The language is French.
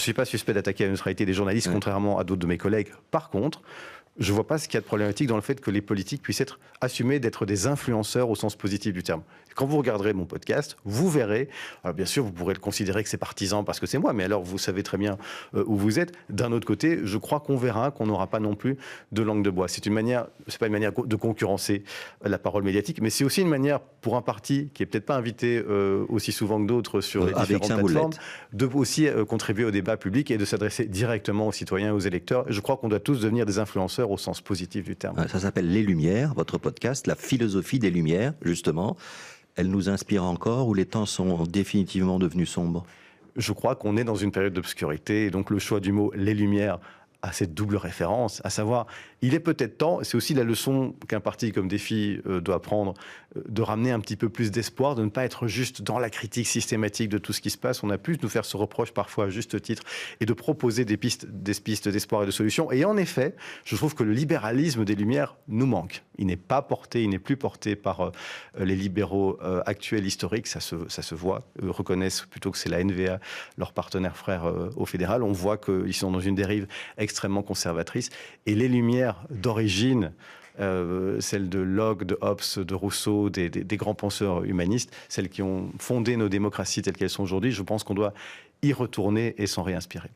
Je ne suis pas suspect d'attaquer la neutralité des journalistes, Ouais. contrairement à d'autres de mes collègues. Par contre, je ne vois pas ce qu'il y a de problématique dans le fait que les politiques puissent être assumés d'être des influenceurs au sens positif du terme. Quand vous regarderez mon podcast, vous verrez, alors bien sûr, vous pourrez le considérer que c'est partisan parce que c'est moi, mais alors vous savez très bien où vous êtes. D'un autre côté, je crois qu'on verra qu'on n'aura pas non plus de langue de bois. C'est pas une manière de concurrencer la parole médiatique, mais c'est aussi une manière pour un parti qui est peut-être pas invité aussi souvent que d'autres sur les Avec différentes Saint plateformes, Boulette. de aussi contribuer au débat public et de s'adresser directement aux citoyens et aux électeurs. Je crois qu'on doit tous devenir des influenceurs au sens positif du terme. Ça s'appelle Les Lumières, votre podcast, la philosophie des Lumières, justement. Elle nous inspire encore ou les temps sont définitivement devenus sombres? Je crois qu'on est dans une période d'obscurité, et donc le choix du mot « les Lumières » a cette double référence, à savoir, il est peut-être temps, c'est aussi la leçon qu'un parti comme Défi doit prendre, de ramener un petit peu plus d'espoir, de ne pas être juste dans la critique systématique de tout ce qui se passe. On a pu nous faire ce reproche parfois à juste titre, et de proposer des pistes d'espoir et de solutions. Et en effet, je trouve que le libéralisme des Lumières nous manque. Il n'est plus porté par les libéraux actuels, historiques, ça se voit. Eux reconnaissent plutôt que c'est la NVA, leur partenaire frère au fédéral. On voit qu'ils sont dans une dérive extrêmement conservatrice. Et les Lumières d'origine, celles de Locke, de Hobbes, de Rousseau, des grands penseurs humanistes, celles qui ont fondé nos démocraties telles qu'elles sont aujourd'hui, je pense qu'on doit y retourner et s'en réinspirer.